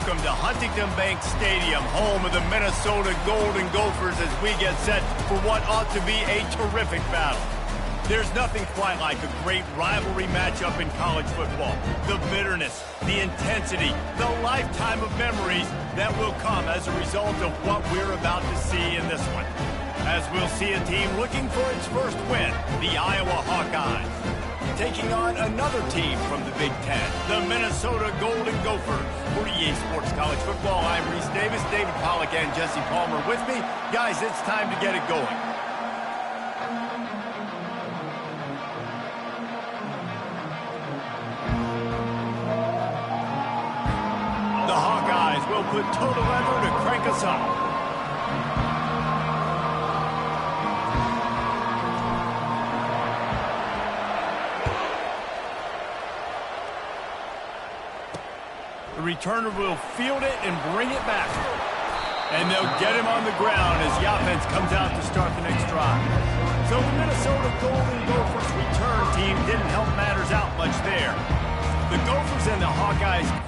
welcome to Huntington Bank Stadium, home of the Minnesota Golden Gophers, as we get set for what ought to be a terrific battle. There's nothing quite like a great rivalry matchup in college football. The bitterness, the intensity, the lifetime of memories that will come as a result of what we're about to see in this one. As we'll see a team looking for its first win, the Iowa Hawkeyes, taking on another team from the Big Ten, the Minnesota Golden Gophers. For EA Sports College Football, I'm Reese Davis, David Pollack, and Jesse Palmer with me. Guys, it's time to get it going. The Hawkeyes will put total effort to crank us up. The returner will field it and bring it back. And they'll get him on the ground as the offense comes out to start the next drive. So the Minnesota Golden Gophers return team didn't help matters out much there. The Gophers and the Hawkeyes.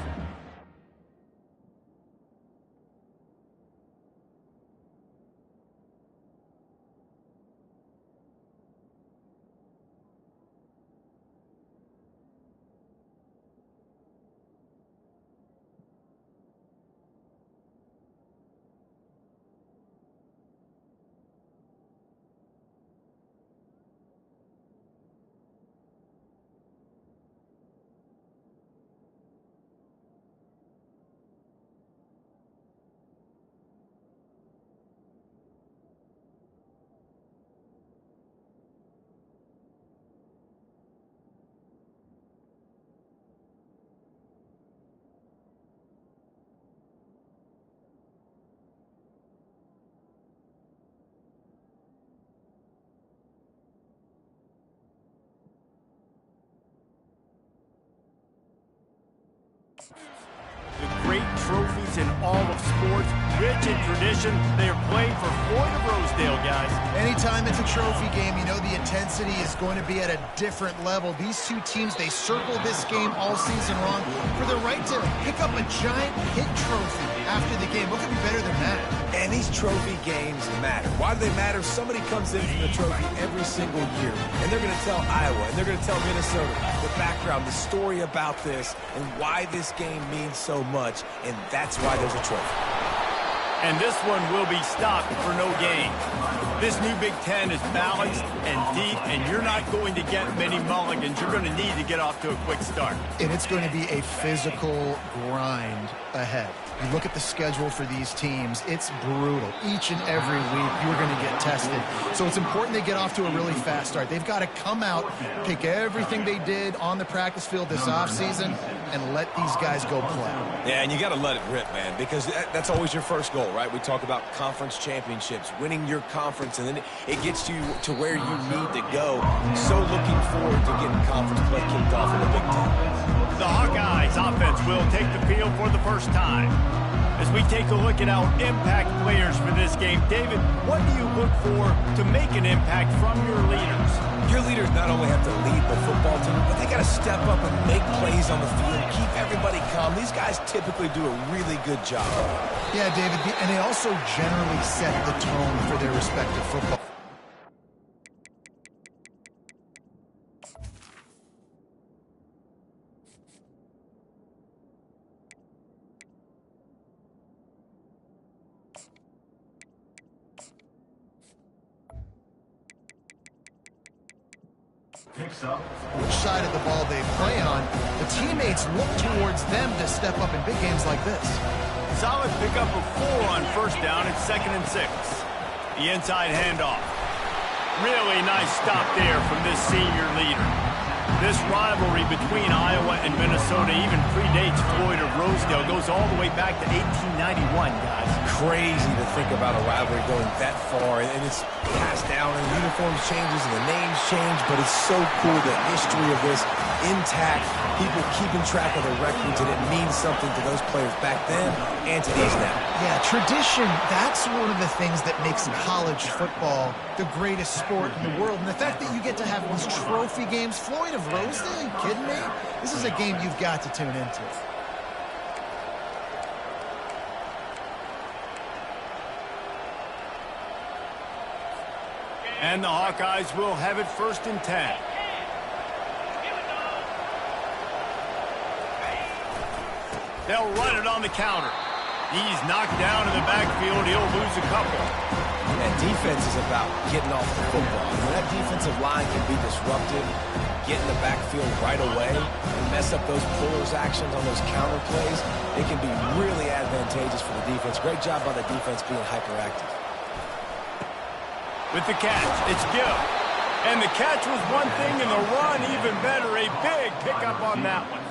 The great trophies in all of sports, rich in tradition. They are playing for Floyd of Rosedale, guys. Anytime it's a trophy game, you know the intensity is going to be at a different level. These two teams, they circle this game all season long for the right to pick up a giant hit trophy after the game. What could be better than that? And these trophy games matter. Why do they matter? Somebody comes in for the trophy every single year, and they're going to tell Iowa, and they're going to tell Minnesota the background, the story about this, and why this game means so much, and that's why there's a trophy. And this one will be stopped for no gain. This new Big Ten is balanced and deep, and you're not going to get many mulligans. You're going to need to get off to a quick start. And it's going to be a physical grind ahead. You look at the schedule for these teams, it's brutal. Each and every week, you're going to get tested. So it's important they get off to a really fast start. They've got to come out, pick everything they did on the practice field this offseason, and let these guys go play. Yeah, and you got to let it rip, man, because that's always your first goal, right? We talk about conference championships, winning your conference, and then it gets you to where you need to go. So looking forward to getting conference play kicked off in the Big Ten. The Hawkeyes offense will take the field for the first time. As we take a look at our impact players for this game, David, what do you look for to make an impact from your leaders? Your leaders not only have to lead the football team, but they got to step up and make plays on the field, keep everybody calm. These guys typically do a really good job. Yeah, David, and they also generally set the tone for their respective football. Which side of the ball they play on, the teammates look towards them to step up in big games like this. Solid pickup of 4 on first down. It's 2nd and 6. The inside handoff. Really nice stop there from this senior leader. This rivalry between Iowa and Minnesota even predates Floyd of Rosedale. Goes all the way back to 1891, guys. Crazy to think about a rivalry going that far, and it's passed down, and the uniforms changes, and the names change, but it's so cool, the history of this intact, people keeping track of the records, and it means something to those players back then and to these now. Yeah, tradition, that's one of the things that makes college football the greatest sport in the world. And the fact that you get to have these trophy games, Floyd of Rosedale, are you kidding me? This is a game you've got to tune into. And the Hawkeyes will have it 1st and 10. They'll run it on the counter. He's knocked down in the backfield. He'll lose a couple. And defense is about getting off the football. When that defensive line can be disruptive, get in the backfield right away, and mess up those pullers actions on those counter plays, it can be really advantageous for the defense. Great job by the defense being hyperactive. With the catch, it's Gill. And the catch was one thing, and the run even better. A big pickup on that one.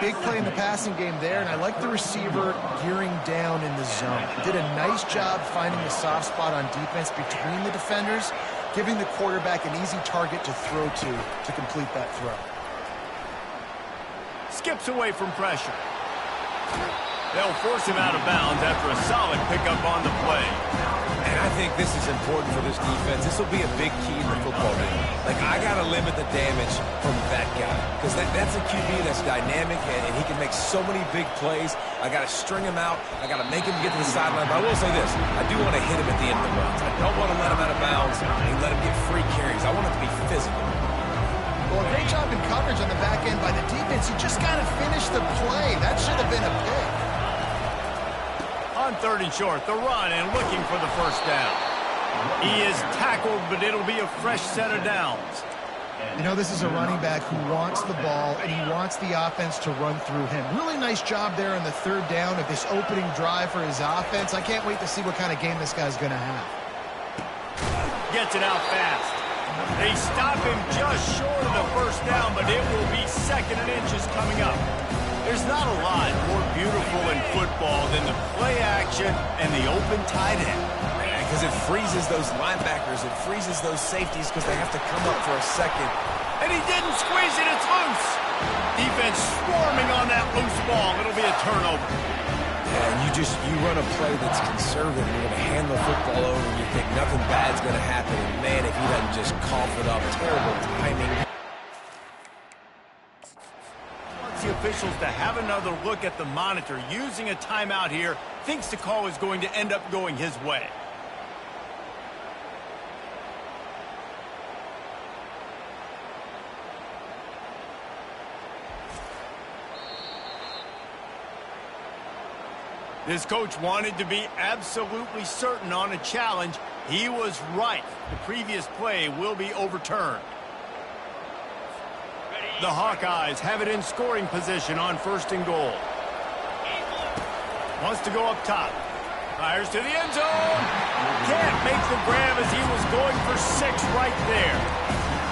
Big play in the passing game there, and I like the receiver gearing down in the zone. He did a nice job finding the soft spot on defense between the defenders, giving the quarterback an easy target to throw to complete that throw. Skips away from pressure. They'll force him out of bounds after a solid pickup on the play. And I think this is important for this defense. This will be a big key in the football game. Like, I got to limit the damage from that guy. Because that's a QB that's dynamic, and he can make so many big plays. I got to string him out. I got to make him get to the sideline. But I will say this. I do want to hit him at the end of the runs. I don't want to let him out of bounds and let him get free carries. I want it to be physical. Well, a great job in coverage on the back end by the defense. He just got to finish the play. That should have been a pick. On 3rd and short, the run and looking for the 1st down. He is tackled, but it'll be a fresh set of downs. You know, this is a running back who wants the ball, and he wants the offense to run through him. Really nice job there on the 3rd down of this opening drive for his offense. I can't wait to see what kind of game this guy's going to have. Gets it out fast. They stop him just short of the 1st down, but it will be 2nd and inches coming up. There's not a lot more beautiful in football than the play action and the open tight end. Because it freezes those linebackers. It freezes those safeties because they have to come up for a second. And he didn't squeeze it. It's loose. Defense swarming on that loose ball. It'll be a turnover. Yeah, and you run a play that's conservative. You're going to hand the football over and you think nothing bad's going to happen. And man, if he doesn't just cough it up, terrible timing. The officials to have another look at the monitor using a timeout here, thinks the call is going to end up going his way. This coach wanted to be absolutely certain on a challenge. He was right. The previous play will be overturned. The Hawkeyes have it in scoring position on 1st and goal. Wants to go up top. Fires to the end zone. Can't make the grab as he was going for 6 right there.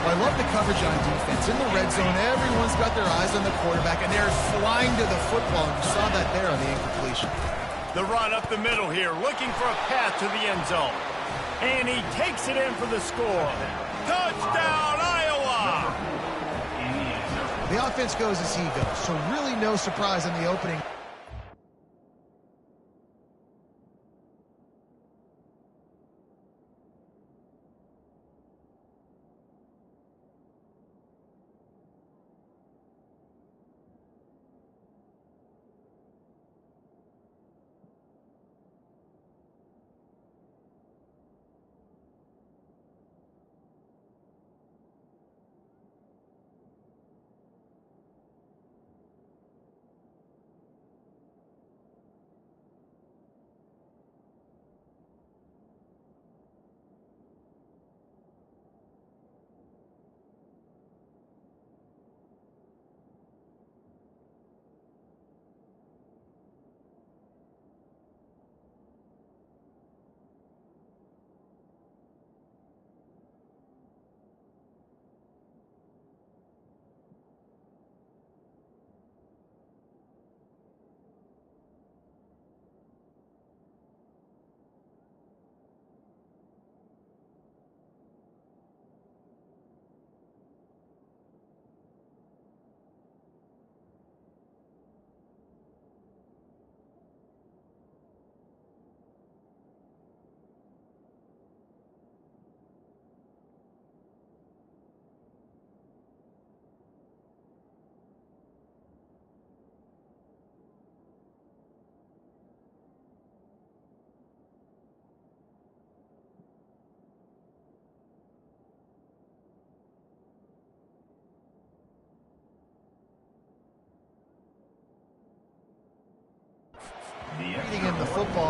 Well, I love the coverage on defense. In the red zone, everyone's got their eyes on the quarterback, and they're flying to the football. And you saw that there on the incompletion. The run up the middle here, looking for a path to the end zone. And he takes it in for the score. Touchdown, Iowa! The offense goes as he goes, so really no surprise in the opening.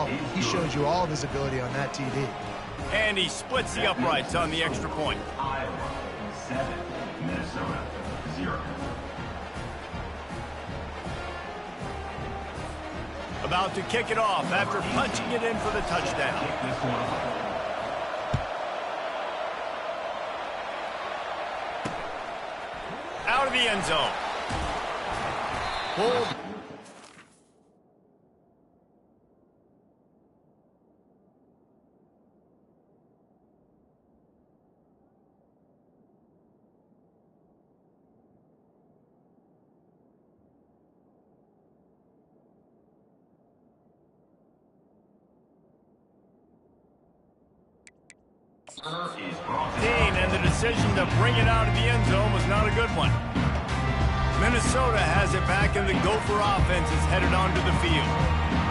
ball. He showed you all of his ability on that TV. And he splits the uprights on the extra point. Iowa 7, Minnesota 0. About to kick it off after punching it in for the touchdown. Out of the end zone. Pulled. And the decision to bring it out of the end zone was not a good one. Minnesota has it back, and the Gopher offense is headed onto the field.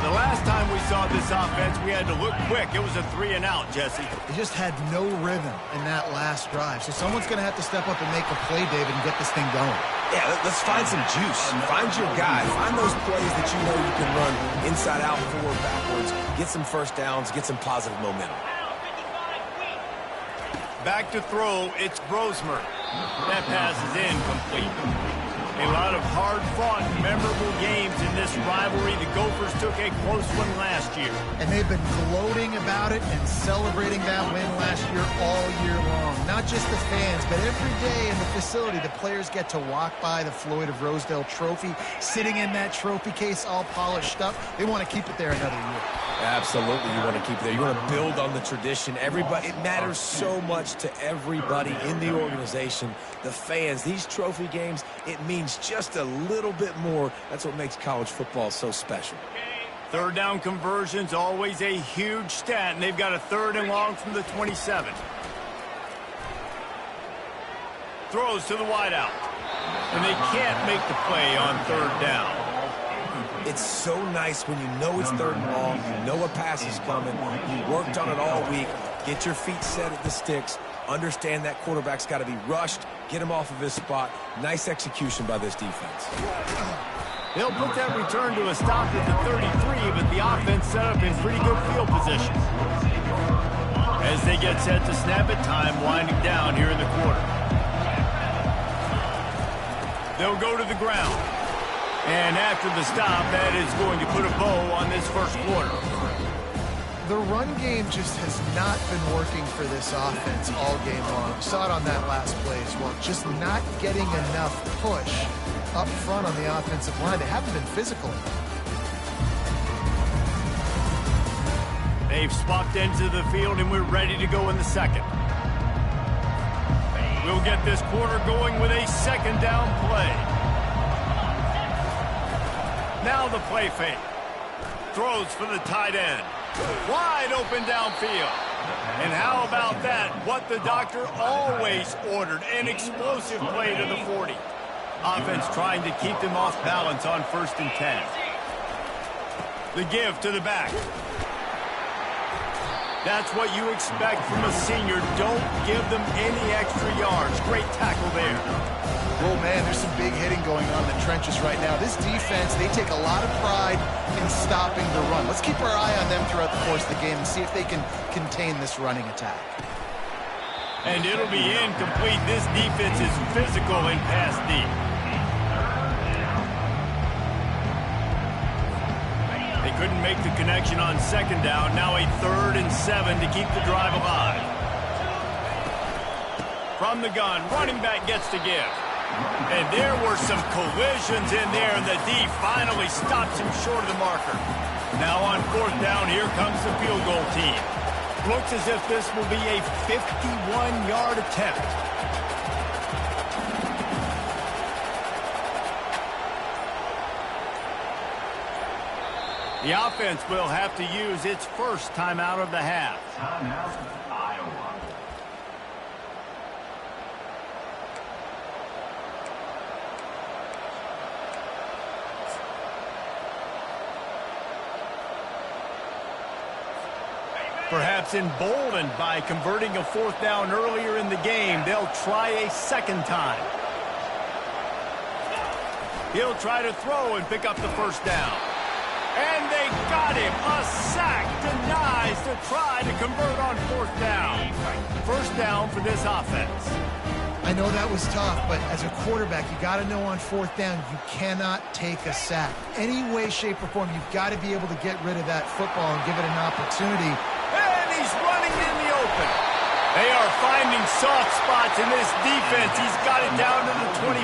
The last time we saw this offense, we had to look quick. It was a 3-and-out, Jesse. They just had no rhythm in that last drive. So someone's going to have to step up and make a play, David, and get this thing going. Yeah, let's find some juice. Find your guy. Find those plays that you know you can run inside out, forward, backwards. Get some first downs. Get some positive momentum. Back to throw, it's Brosmer. That pass is incomplete. A lot of hard-fought, memorable games in this rivalry. The Gophers took a close one last year. And they've been gloating about it and celebrating that win last year all year long. Not just the fans, but every day in the facility, the players get to walk by the Floyd of Rosedale trophy, sitting in that trophy case all polished up. They want to keep it there another year. Absolutely, you want to keep it there. You want to build on the tradition. Everybody, it matters so much to everybody in the organization, the fans. These trophy games, it means just a little bit more. That's what makes college football so special. Third down conversions, always a huge stat, and they've got a 3rd and long from the 27. Throws to the wideout, and they can't make the play on 3rd down. It's so nice when you know it's 3rd and long, you know a pass is coming, you worked on it all week, get your feet set at the sticks, understand that quarterback's got to be rushed, get him off of his spot. Nice execution by this defense. They'll put that return to a stop at the 33, but the offense set up in pretty good field position. As they get set to snap it, time winding down here in the quarter. They'll go to the ground. And after the stop, that is going to put a bow on this first quarter. The run game just has not been working for this offense all game long. We saw it on that last play as well. Just not getting enough push up front on the offensive line. They haven't been physical. They've swapped ends of the field, and we're ready to go in the second. We'll get this quarter going with a 2nd down play. Now the play fake. Throws for the tight end. Wide open downfield. And how about that? What the doctor always ordered. An explosive play to the 40. Offense trying to keep them off balance on 1st and 10. The give to the back. That's what you expect from a senior. Don't give them any extra yards. Great tackle there. Oh, man, there's some big hitting going on in the trenches right now. This defense, they take a lot of pride in stopping the run. Let's keep our eye on them throughout the course of the game and see if they can contain this running attack. And it'll be incomplete. This defense is physical and pass deep. They couldn't make the connection on 2nd down. Now a 3rd and 7 to keep the drive alive. From the gun, running back gets to give. And there were some collisions in there, and the D finally stops him short of the marker. Now on 4th down, here comes the field goal team. Looks as if this will be a 51-yard attempt. The offense will have to use its first timeout of the half. Timeout, Iowa. Perhaps emboldened by converting a 4th down earlier in the game, they'll try a 2nd time. He'll try to throw and pick up the 1st down. And they got him. A sack denies to try to convert on fourth down. First down for this offense. I know that was tough, but as a quarterback, you got to know on fourth down, you cannot take a sack. Any way, shape, or form, you've got to be able to get rid of that football and give it an opportunity. And he's running in the open. They are finding soft spots in this defense. He's got it down to the 25.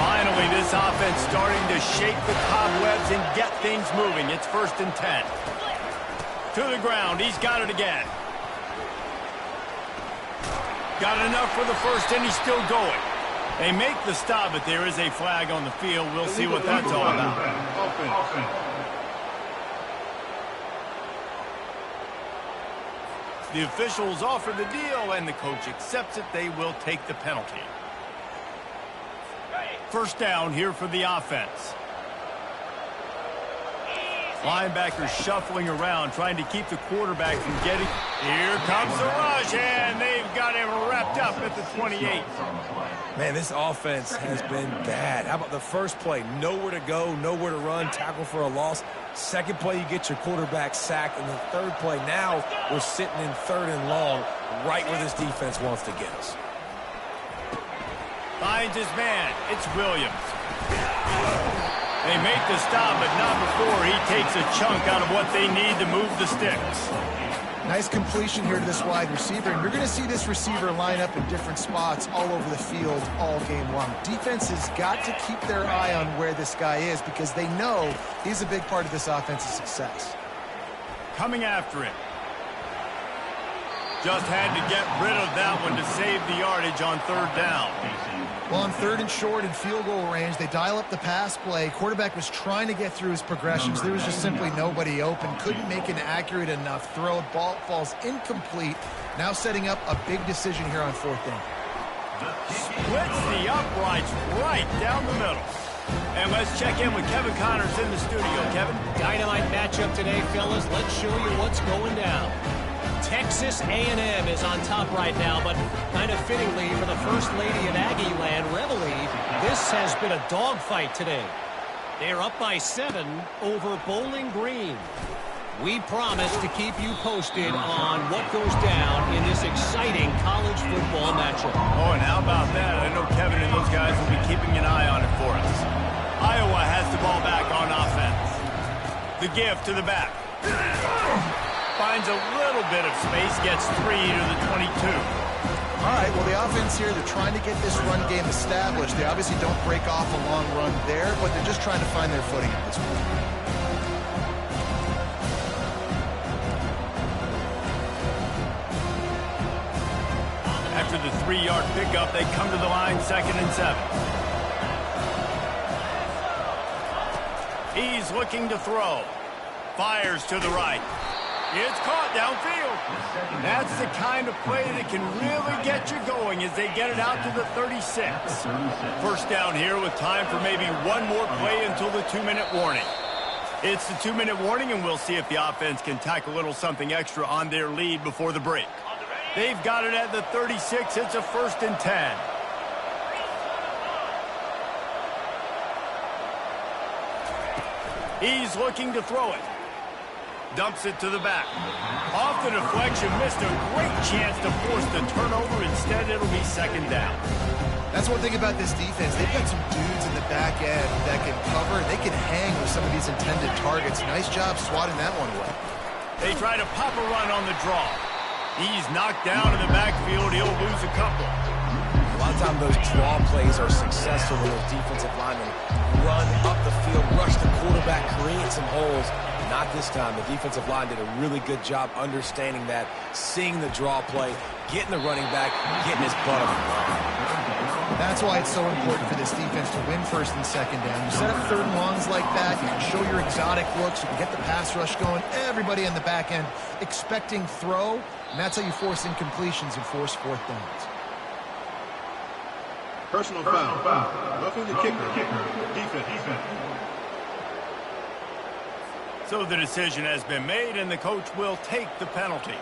Finally, this offense starting to shake the cobwebs and get things moving. It's 1st and 10. To the ground. He's got it again. Got enough for the first, and he's still going. They make the stop, but there is a flag on the field. We'll see what that's all about. The officials offer the deal, and the coach accepts it. They will take the penalty. First down here for the offense. Linebackers shuffling around, trying to keep the quarterback from getting... Here comes the rush, and they've got him wrapped up at the 28. Man, this offense has been bad. How about the first play? Nowhere to go, nowhere to run, tackle for a loss. Second play, you get your quarterback sacked. And the third play, now we're sitting in 3rd and long, right where this defense wants to get us. Finds his man. It's Williams. They make the stop, but not before he takes a chunk out of what they need to move the sticks. Nice completion here to this wide receiver, and you're going to see this receiver line up in different spots all over the field all game long. Defense has got to keep their eye on where this guy is because they know he's a big part of this offense's success. Coming after it. Just had to get rid of that one to save the yardage on 3rd down. Well, on 3rd and short and field goal range, they dial up the pass play. Quarterback was trying to get through his progressions. There was just simply nobody open. Couldn't make an accurate enough throw. Ball falls incomplete. Now setting up a big decision here on 4th down. Splits the uprights right down the middle. And let's check in with Kevin Connors in the studio. Kevin? Dynamite matchup today, fellas. Let's show you what's going down. Texas A&M is on top right now, but kind of fittingly for the First Lady of Aggie Land, Reveille, this has been a dogfight today. They're up by 7 over Bowling Green. We promise to keep you posted on what goes down in this exciting college football matchup. Oh, and how about that? I know Kevin and those guys will be keeping an eye on it for us. Iowa has the ball back on offense. The give to the back. Finds a little bit of space, gets 3 to the 22. All right, well, the offense here, they're trying to get this run game established. They obviously don't break off a long run there, but they're just trying to find their footing at this point. After the 3-yard pickup, they come to the line 2nd and 7. He's looking to throw. Fires to the right. It's caught downfield. That's the kind of play that can really get you going as they get it out to the 36. First down here with time for maybe one more play until the 2-minute warning. It's the 2-minute warning, and we'll see if the offense can tack a little something extra on their lead before the break. They've got it at the 36. It's a 1st and 10. He's looking to throw it. Dumps it to the back. Off the deflection, missed a great chance to force the turnover. Instead, it'll be 2nd down. That's one thing about this defense. They've got some dudes in the back end that can cover. They can hang with some of these intended targets. Nice job swatting that one away. They try to pop a run on the draw. He's knocked down in the backfield. He'll lose a couple. A lot of times those draw plays are successful when those defensive linemen run up the field, rush the quarterback, create some holes. Not this time. The defensive line did a really good job understanding that, seeing the draw play, getting the running back, getting his butt on the ground. That's why it's so important for this defense to win 1st and 2nd down. You set up 3rd and longs like that, you can show your exotic looks, you can get the pass rush going, everybody in the back end expecting throw, and that's how you force incompletions and force 4th downs. Personal foul. Roughing the kicker. Defense. So the decision has been made, and the coach will take the penalty.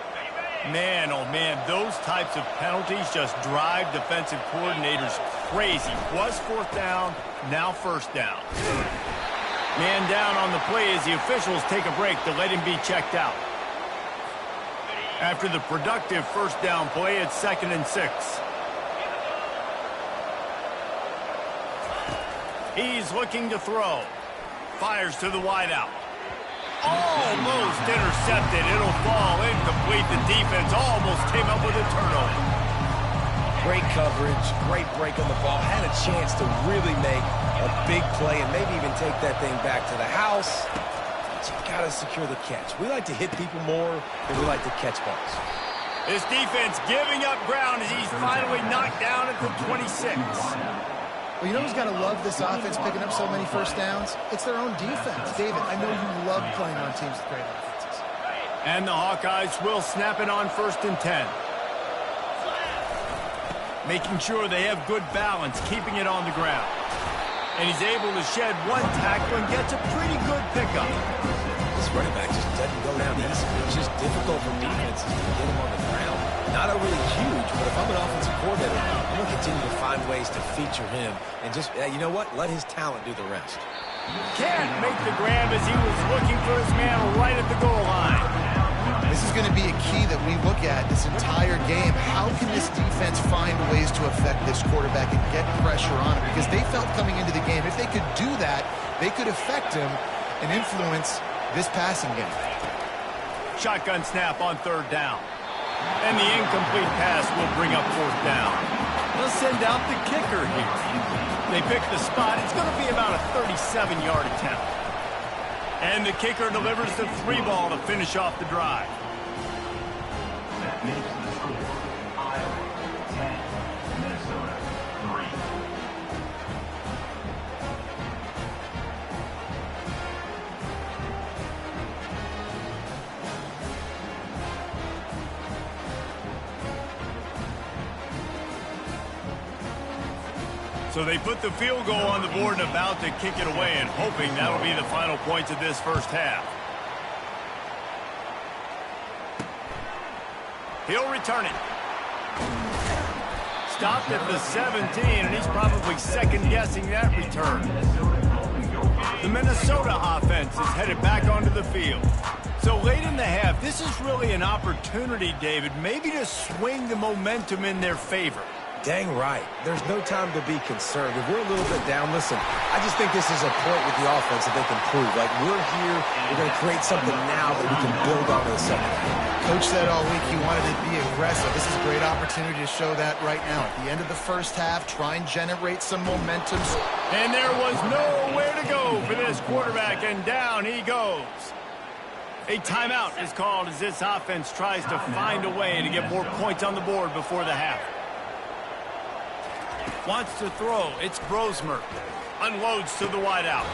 Man, oh man, those types of penalties just drive defensive coordinators crazy. Was 4th down, now 1st down. Man down on the play as the officials take a break to let him be checked out. After the productive first down play, it's 2nd and 6. He's looking to throw. Fires to the wideout. Almost intercepted. It'll fall incomplete. The defense almost came up with a turnover. Great coverage, great break on the ball. Had a chance to really make a big play and maybe even take that thing back to the house. But you got to secure the catch. We like to hit people more than we like to catch balls. This defense giving up ground as he's finally knocked down at the 26. Well, you know who's got to love this offense picking up so many first downs? It's their own defense. David, I know you love playing on teams with great offenses. And the Hawkeyes will snap it on 1st and 10. Making sure they have good balance, keeping it on the ground. And he's able to shed one tackle and gets a pretty good pickup. This running back just doesn't go down easy. It's just difficult for defenses to get him on the ground. Not a really huge, but if I'm an offensive coordinator, I'm going to continue to find ways to feature him and just, you know what, let his talent do the rest. Can't make the grab as he was looking for his man right at the goal line. This is going to be a key that we look at this entire game. How can this defense find ways to affect this quarterback and get pressure on him? Because they felt coming into the game, if they could do that, they could affect him and influence this passing game. Shotgun snap on 3rd down. And the incomplete pass will bring up 4th down. They'll send out the kicker here. They pick the spot. It's going to be about a 37-yard attempt. And the kicker delivers the 3-ball to finish off the drive. That makes the score Iowa 10, Minnesota 3. So they put the field goal on the board and about to kick it away and hoping that'll be the final points of this first half. He'll return it. Stopped at the 17, and he's probably second-guessing that return. The Minnesota offense is headed back onto the field. So late in the half, this is really an opportunity, David, maybe to swing the momentum in their favor. Dang right. There's no time to be concerned. If we're a little bit down, listen, I just think this is a point with the offense that they can prove. Like, we're here, we're going to create something now that we can build on in the second half. Coach said all week he wanted to be aggressive. This is a great opportunity to show that right now. At the end of the first half, try and generate some momentum. And there was nowhere to go for this quarterback, and down he goes. A timeout is called as this offense tries to find a way to get more points on the board before the half. Wants to throw. It's Brosmer. Unloads to the wideout.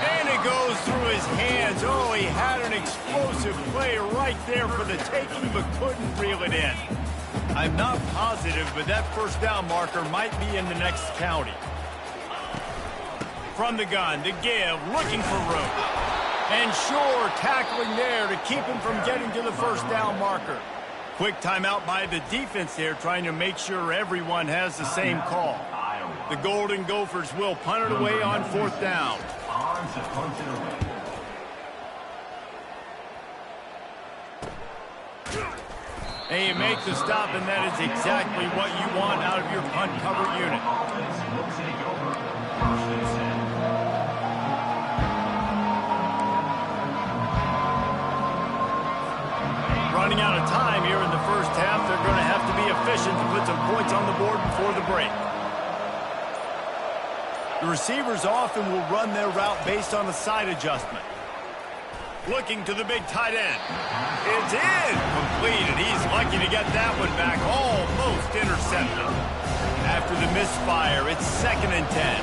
And it goes through his hands. Oh, he had an explosive play right there for the taking, but couldn't reel it in. I'm not positive, but that first down marker might be in the next county. From the gun, the give, looking for room. And Shore tackling there to keep him from getting to the first down marker. Quick timeout by the defense there, trying to make sure everyone has the same call. The Golden Gophers will punt it away on 4th down. On to punt it away. And you make the stop, and that is exactly what you want out of your punt cover unit. Offense will take over 1st and 10. Running out of time here in the first half. They're going to have to be efficient to put some points on the board before the break. The receivers often will run their route based on a side adjustment. Looking to the big tight end. It's in. Completed. He's lucky to get that one back. Almost intercepted. After the misfire, it's 2nd and 10.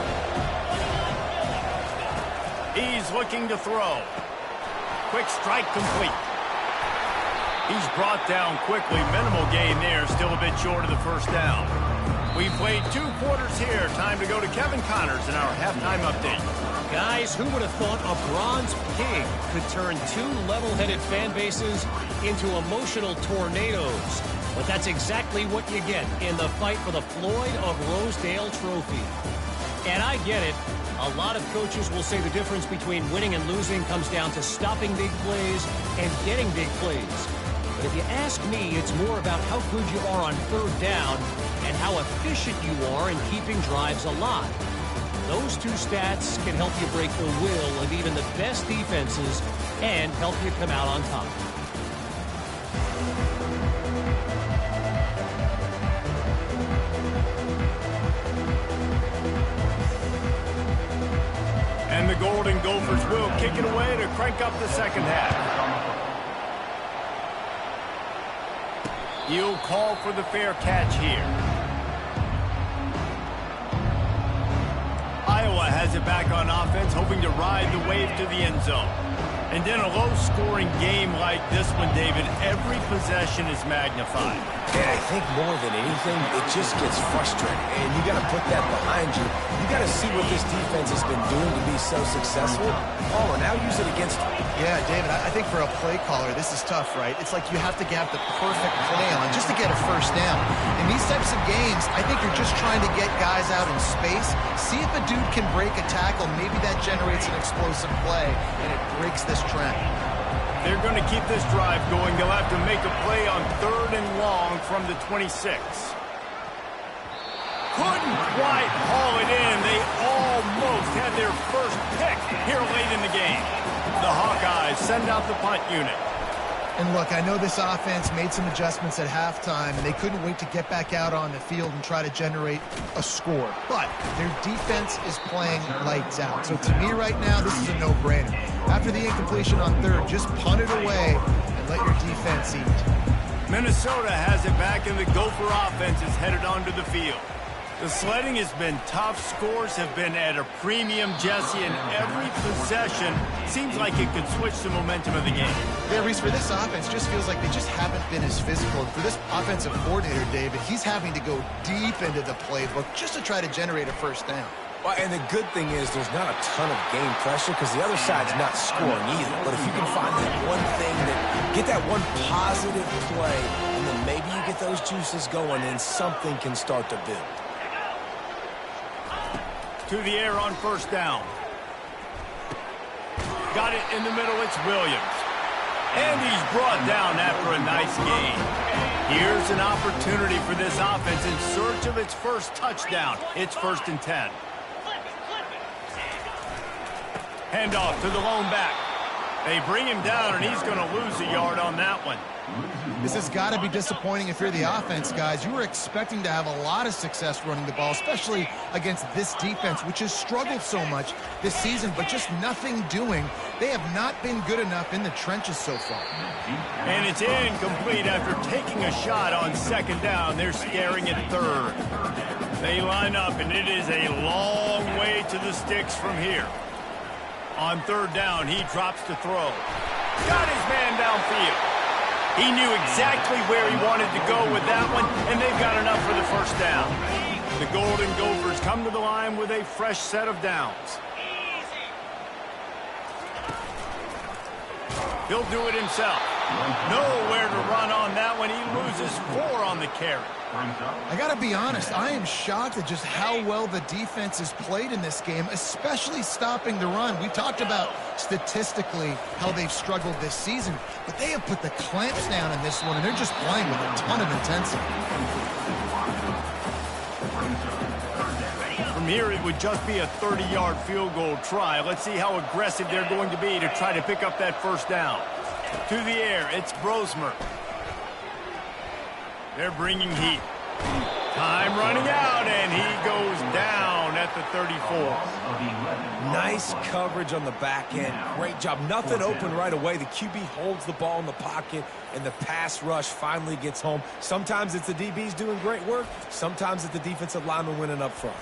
He's looking to throw. Quick strike complete. He's brought down quickly. Minimal gain there. Still a bit short of the first down. We played 2 quarters here. Time to go to Kevin Connors in our halftime update. Guys, who would have thought a bronze pig could turn 2 level-headed fan bases into emotional tornadoes? But that's exactly what you get in the fight for the Floyd of Rosedale Trophy. And I get it. A lot of coaches will say the difference between winning and losing comes down to stopping big plays and getting big plays. But if you ask me, it's more about how good you are on third down and how efficient you are in keeping drives alive. Those two stats can help you break the will of even the best defenses and help you come out on top. And the Golden Gophers will kick it away to crank up the second half. He'll call for the fair catch here. Iowa has it back on offense, hoping to ride the wave to the end zone. And in a low-scoring game like this one, David, every possession is magnified. And I think more than anything, it just gets frustrating. And you got to put that behind you. You got to see what this defense has been doing to be so successful. Oh, and now use it against them. Yeah, David, I think for a play caller, this is tough, right? It's like you have to have the perfect play on just to get a first down. In these types of games, I think you're just trying to get guys out in space, see if a dude can break a tackle. Maybe that generates an explosive play, and it breaks this trend. They're going to keep this drive going. They'll have to make a play on 3rd and long from the 26. Couldn't quite haul it in. They almost had their first pick here late in the game. The Hawkeyes send out the punt unit. And look, I know this offense made some adjustments at halftime, and they couldn't wait to get back out on the field and try to generate a score. But their defense is playing lights out. So to me right now, this is a no-brainer. After the incompletion on 3rd, just punt it away and let your defense eat. Minnesota has it back, and the Gopher offense is headed onto the field. The sledding has been tough. Scores have been at a premium, Jesse, and every possession seems like it could switch the momentum of the game. Yeah, Reese, for this offense, just feels like they just haven't been as physical. And for this offensive coordinator, David, he's having to go deep into the playbook just to try to generate a first down. Well, and the good thing is there's not a ton of game pressure because the other side's not scoring either. But if you can find that one thing, get that one positive play, and then maybe you get those juices going, and something can start to build. To the air on first down. Got it in the middle, it's Williams. And he's brought down after a nice gain. Here's an opportunity for this offense in search of its first touchdown. It's 1st and 10. Handoff to the lone back. They bring him down, and he's going to lose a yard on that one. This has got to be disappointing if you're the offense, guys. You were expecting to have a lot of success running the ball, especially against this defense, which has struggled so much this season, but just nothing doing. They have not been good enough in the trenches so far. And it's incomplete after taking a shot on 2nd down. They're staring at 3rd. They line up, and it is a long way to the sticks from here. On 3rd down, he drops to throw. Got his man downfield. He knew exactly where he wanted to go with that one, and they've got enough for the first down. The Golden Gophers come to the line with a fresh set of downs. He'll do it himself. Nowhere to run on that one. He loses 4 on the carry. I got to be honest, I am shocked at just how well the defense has played in this game, especially stopping the run. We talked about statistically how they've struggled this season, but they have put the clamps down in this one, and they're just playing with a ton of intensity. From here, it would just be a 30-yard field goal try. Let's see how aggressive they're going to be to try to pick up that first down. To the air, it's Brosmer. They're bringing heat. Time running out, and he goes down at the 34. Nice coverage on the back end. Great job. Nothing open right away. The QB holds the ball in the pocket, and the pass rush finally gets home. Sometimes it's the DBs doing great work. Sometimes it's the defensive lineman winning up front.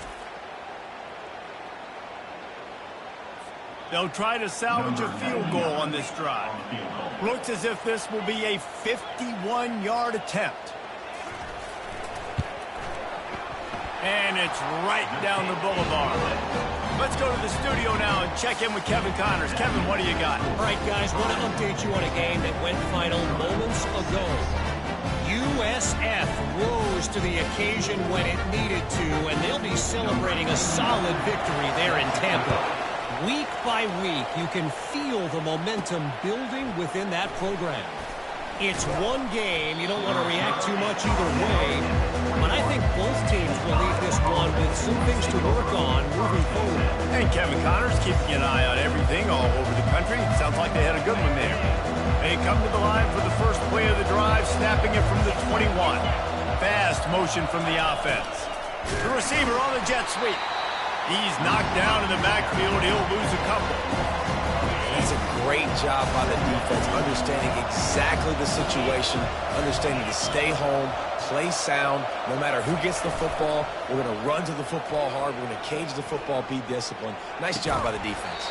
They'll try to salvage a field goal on this drive. Looks as if this will be a 51-yard attempt. And it's right down the boulevard. Let's go to the studio now and check in with Kevin Connors. Kevin, what do you got? All right, guys, want to update you on a game that went final moments ago. USF rose rose to the occasion when it needed to, and they'll be celebrating a solid victory there in Tampa. Week by week, you can feel the momentum building within that program. It's one game. You don't want to react too much either way, but I think both teams will leave this one with some things to work on moving forward. And Kevin Connors keeping an eye on everything all over the country. Sounds like they had a good one there. They come to the line for the first play of the drive, snapping it from the 21. Fast motion from the offense. The receiver on the jet sweep. He's knocked down in the backfield. He'll lose a couple. That's a great job by the defense, understanding exactly the situation, understanding to stay home, play sound. No matter who gets the football, we're going to run to the football hard. We're going to cage the football, be disciplined. Nice job by the defense.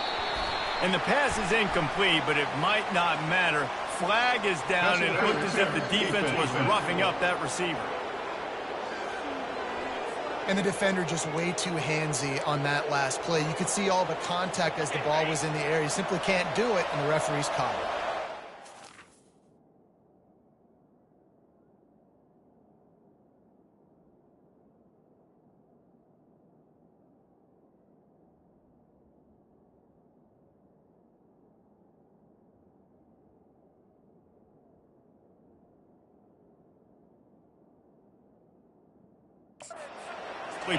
And the pass is incomplete, but it might not matter. Flag is down, and it looked as if the defense was roughing up that receiver. And the defender just way too handsy on that last play. You could see all the contact as the ball was in the air. You simply can't do it, and the referee's caught it.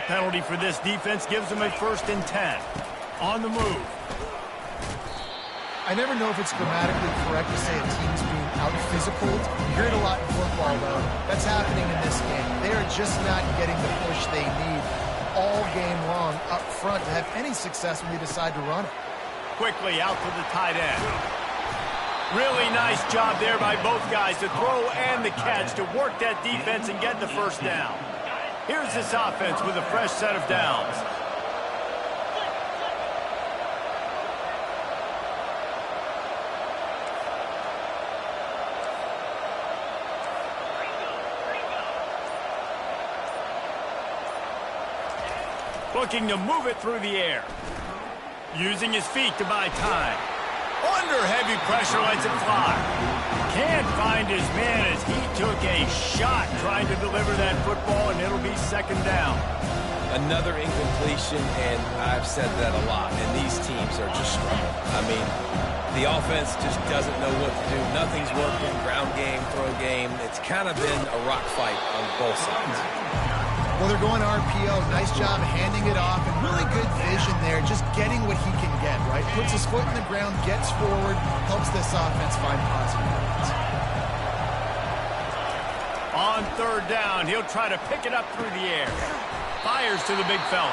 Penalty for this defense gives them a 1st and 10. On the move. I never know if it's grammatically correct to say a team's being out-physicaled. You hear it a lot in football, though. That's happening in this game. They are just not getting the push they need all game long up front to have any success when they decide to run it. Quickly out to the tight end. Really nice job there by both guys to throw and the catch to work that defense and get the 1st down. Here's this offense with a fresh set of downs. Looking to move it through the air. Using his feet to buy time. Under heavy pressure, lets it fly. Can't find his man as he took a shot trying to deliver that football, and it'll be 2nd down. Another incompletion, and I've said that a lot, and these teams are just struggling. I mean, the offense just doesn't know what to do. Nothing's working, ground game, throw game. It's kind of been a rock fight on both sides. Well, they're going RPO. Nice job handing it off, and really good vision there, just getting what he can get, right? Puts his foot in the ground, gets forward, helps this offense find positive points. On 3rd down, he'll try to pick it up through the air. Fires to the big fella.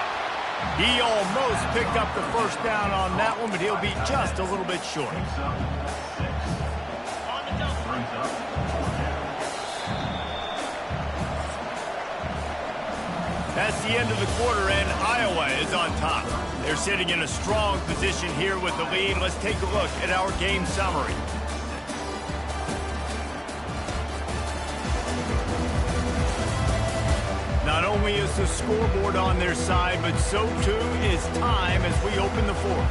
He almost picked up the 1st down on that one, but he'll be just a little bit short. That's the end of the quarter, and Iowa is on top. They're sitting in a strong position here with the lead. Let's take a look at our game summary. Not only is the scoreboard on their side, but so too is time as we open the 4th.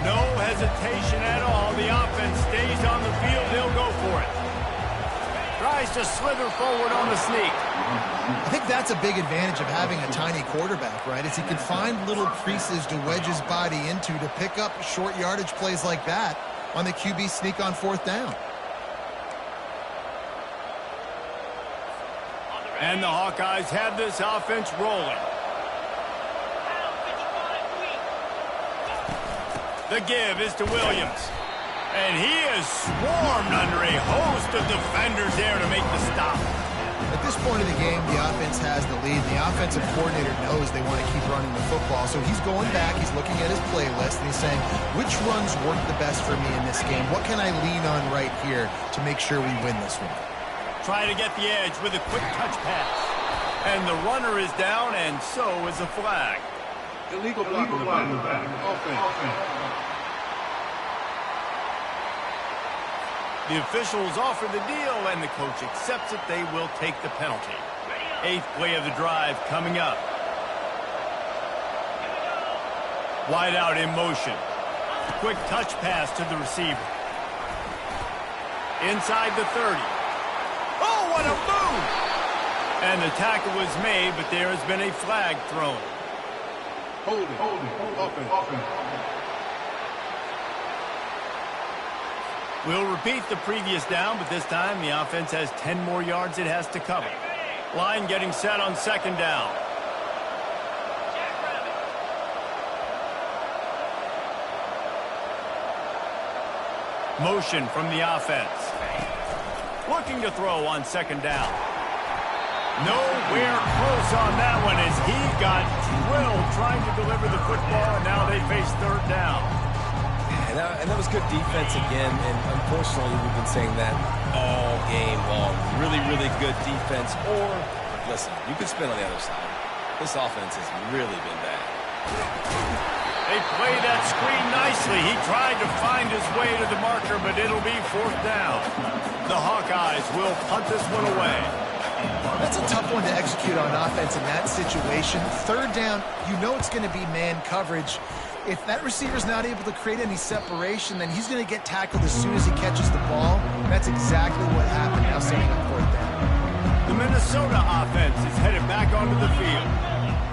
No hesitation at all. The offense stays on the field. They'll go for it. Tries to slither forward on the sneak. I think that's a big advantage of having a tiny quarterback, right? Is he can find little creases to wedge his body into to pick up short yardage plays like that on the QB sneak on 4th down. And the Hawkeyes have this offense rolling. The give is to Williams. And he is swarmed under a host of defenders there to make the stop. At this point of the game, the offense has the lead. The offensive coordinator knows they want to keep running the football. So he's going back, he's looking at his playlist, and he's saying, which runs work the best for me in this game? What can I lean on right here to make sure we win this one? Try to get the edge with a quick touch pass. And the runner is down, and so is the flag. Illegal block in the back. Offense. The officials offer the deal, and the coach accepts it. They will take the penalty. 8th play of the drive coming up. Wide out in motion. Quick touch pass to the receiver. Inside the 30. Oh, what a move! And the tackle was made, but there has been a flag thrown. Holding. Offense. We'll repeat the previous down, but this time the offense has 10 more yards it has to cover. Line getting set on second down. Motion from the offense. Looking to throw on second down. Nowhere close on that one as he got drilled trying to deliver the football, and now they face third down. And that was good defense again, and unfortunately we've been saying that all game long. Really, really good defense. Or, listen, you could spin on the other side. This offense has really been bad. They played that screen nicely. He tried to find his way to the marker, but it'll be fourth down. The Hawkeyes will punt this one away. That's a tough one to execute on offense in that situation. Third down, you know it's going to be man coverage. If that receiver's not able to create any separation, then he's going to get tackled as soon as he catches the ball. That's exactly what happened now setting up fourth down. The Minnesota offense is headed back onto the field.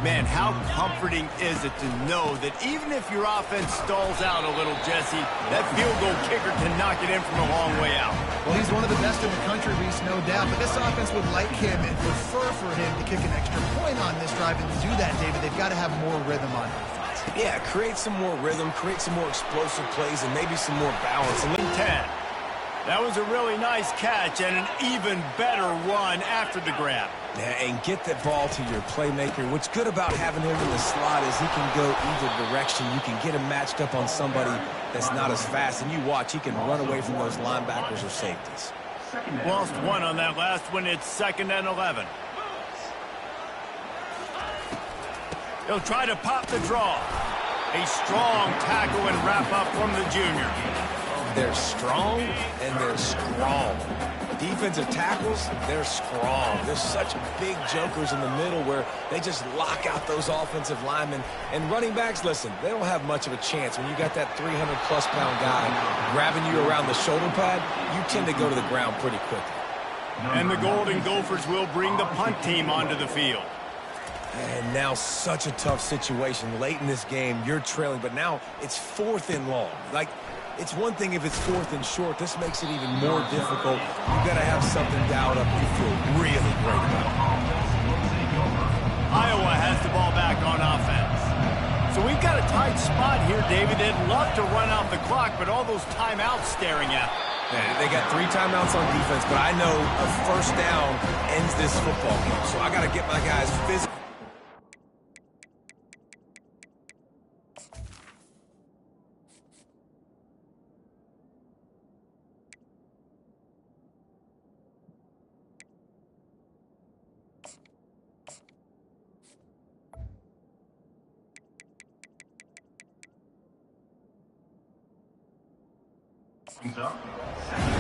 Man, how comforting is it to know that even if your offense stalls out a little, Jesse, that field goal kicker can knock it in from a long way out. Well, he's one of the best in the country, Reese, no doubt. But this offense would like him and prefer for him to kick an extra point on this drive. And to do that, David, they've got to have more rhythm on offense. Yeah, create some more rhythm, create some more explosive plays, and maybe some more balance. And 10. That was a really nice catch and an even better run after the grab. Yeah, and get that ball to your playmaker. What's good about having him in the slot is he can go either direction. You can get him matched up on somebody that's not as fast, and you watch, he can run away from those linebackers or safeties. Lost one on that last one. It's 2nd and 11. He'll try to pop the draw. A strong tackle and wrap up from the junior. They're strong and they're strong. Defensive tackles, they're strong. There's such big jokers in the middle where they just lock out those offensive linemen. And running backs, listen, they don't have much of a chance. When you got that 300-plus pound guy grabbing you around the shoulder pad, you tend to go to the ground pretty quickly. And the Golden Gophers will bring the punt team onto the field. And now such a tough situation. Late in this game, you're trailing, but now it's 4th and long. Like, it's one thing if it's 4th and short. This makes it even more difficult. You've got to have something dialed up you feel really great about. Iowa has the ball back on offense. So we've got a tight spot here, David. They'd love to run out the clock, but all those timeouts staring at them. They got 3 timeouts on defense, but I know a first down ends this football game. So I got to get my guys physical.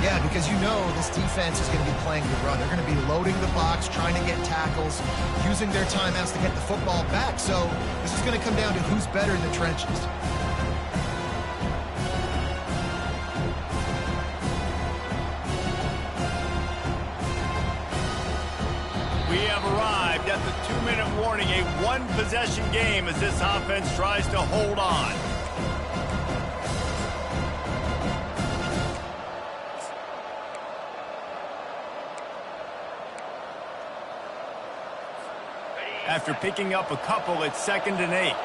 Yeah, because you know this defense is going to be playing the run. They're going to be loading the box, trying to get tackles, using their timeouts to get the football back. So this is going to come down to who's better in the trenches. We have arrived at the 2-minute warning, a one-possession game as this offense tries to hold on. After picking up a couple, it's 2nd and 8.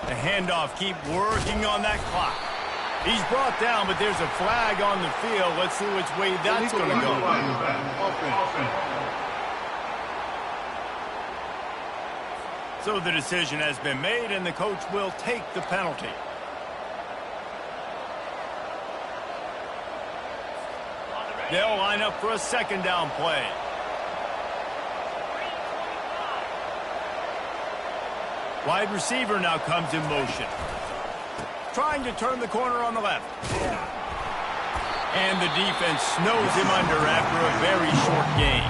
The handoff, keep working on that clock. He's brought down, but there's a flag on the field. Let's see which way that's going to go. So the decision has been made, and the coach will take the penalty. They'll line up for a 2nd down play. Wide receiver now comes in motion. Trying to turn the corner on the left. And the defense snows him under after a very short gain.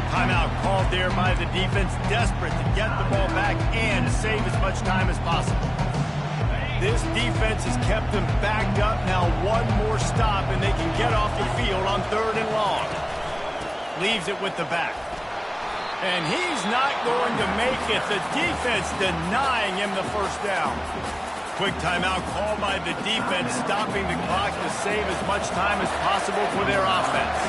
Timeout called there by the defense, desperate to get the ball back and save as much time as possible. This defense has kept them backed up. Now one more stop, and they can get off the field on 3rd and long. Leaves it with the back. And he's not going to make it. The defense denying him the first down. Quick timeout called by the defense, stopping the clock to save as much time as possible for their offense.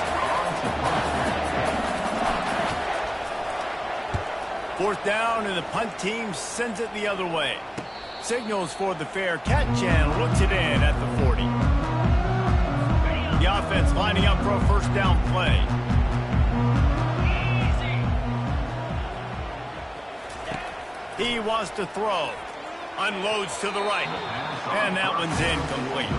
4th down, and the punt team sends it the other way. Signals for the fair catch and looks it in at the 40. The offense lining up for a first down play. He wants to throw. Unloads to the right. And that one's incomplete.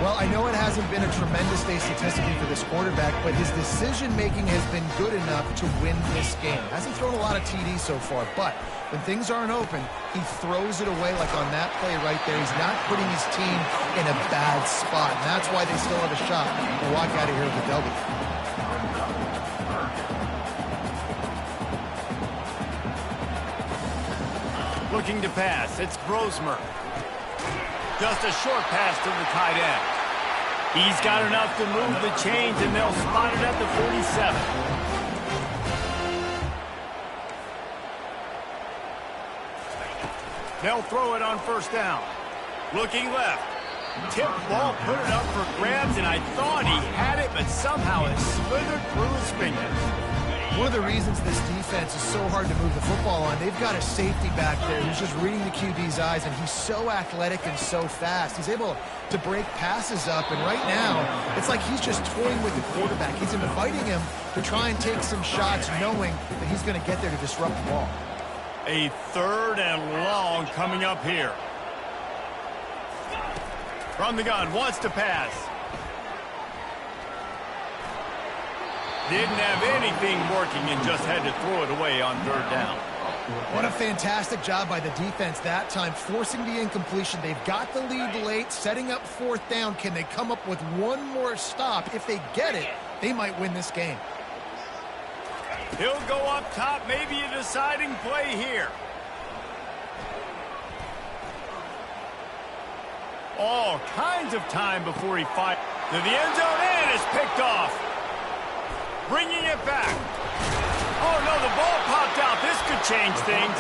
Well, I know it hasn't been a tremendous day statistically for this quarterback, but his decision-making has been good enough to win this game. Hasn't thrown a lot of TDs so far, but when things aren't open, he throws it away like on that play right there. He's not putting his team in a bad spot, and that's why they still have a shot to walk out of here with a W. Looking to pass. It's Brosmer. Just a short pass to the tight end. He's got enough to move the chains, and they'll spot it at the 47. They'll throw it on first down. Looking left. Tip ball, put it up for grabs, and I thought he had it, but somehow it slithered through his fingers. One of the reasons this defense is so hard to move the football on, they've got a safety back there who's just reading the QB's eyes, and he's so athletic and so fast. He's able to break passes up, and right now, it's like he's just toying with the quarterback. He's inviting him to try and take some shots, knowing that he's going to get there to disrupt the ball. A 3rd and long coming up here. From the gun, wants to pass. Didn't have anything working and just had to throw it away on 3rd down. What a fantastic job by the defense that time, forcing the incompletion. They've got the lead late, setting up 4th down. Can they come up with one more stop? If they get it, they might win this game. He'll go up top, maybe a deciding play here. All kinds of time before he fires to the end zone, and it's picked off. Bringing it back. Oh, no, the ball popped out. This could change things.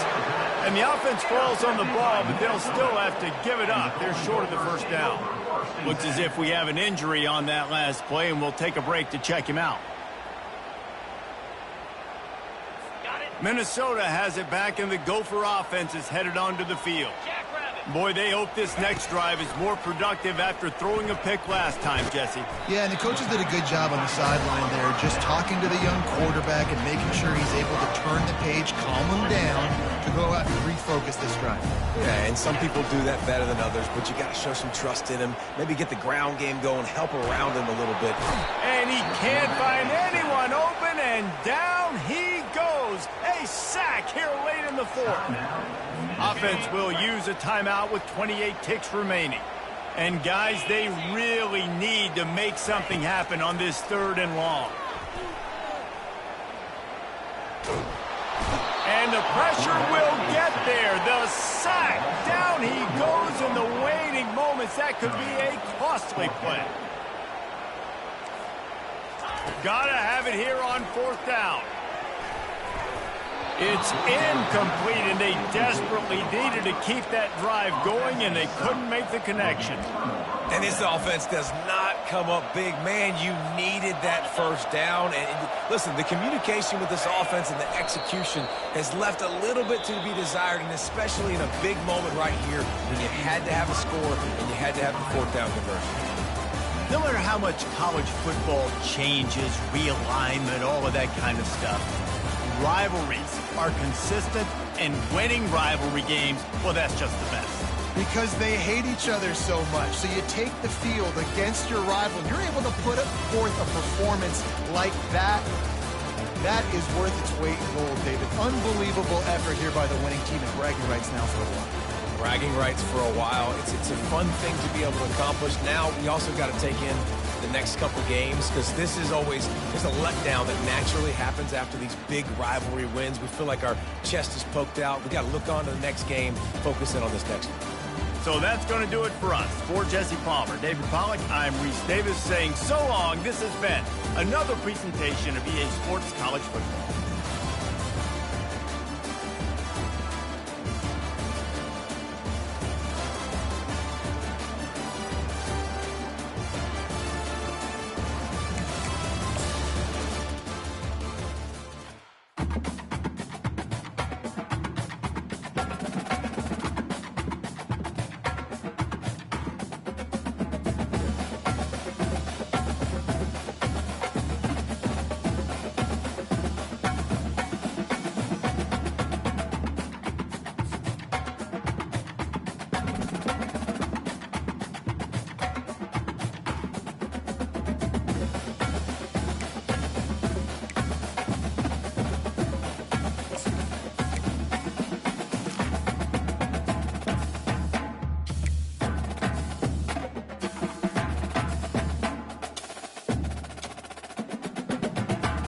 And the offense falls on the ball, but they'll still have to give it up. They're short of the first down. Looks as if we have an injury on that last play, and we'll take a break to check him out. Minnesota has it back, and the Gopher offense is headed onto the field. Boy, they hope this next drive is more productive after throwing a pick last time, Jesse. Yeah, and the coaches did a good job on the sideline there, just talking to the young quarterback and making sure he's able to turn the page, calm him down, to go out and refocus this drive. Yeah, and some people do that better than others, but you got to show some trust in him. Maybe get the ground game going, help around him a little bit. And he can't find anyone open, and down he goes. A sack here late in the 4th. Offense will use a timeout with 28 ticks remaining. And guys, they really need to make something happen on this 3rd and long. And the pressure will get there. The sack. Down he goes in the waning moments. That could be a costly play. Gotta have it here on 4th down. It's incomplete, and they desperately needed to keep that drive going, and they couldn't make the connection. And this offense does not come up big. Man, you needed that first down. And listen, the communication with this offense and the execution has left a little bit to be desired, and especially in a big moment right here when you had to have a score and you had to have the 4th down conversion. No matter how much college football changes, realignment, all of that kind of stuff, rivalries are consistent, and winning rivalry games, well, that's just the best. Because they hate each other so much. So you take the field against your rival, and you're able to put forth a performance like that. That is worth its weight in gold, David. Unbelievable effort here by the winning team, and bragging rights now for a while. Bragging rights for a while. It's a fun thing to be able to accomplish. Now we also got to take in the next couple games, because this is always, there's a letdown that naturally happens after these big rivalry wins. We feel like our chest is poked out. We got to look on to the next game, focus in on this next one. So that's going to do it for us. For Jesse Palmer, David Pollack, I'm Reese Davis saying so long. This has been another presentation of EA Sports College Football.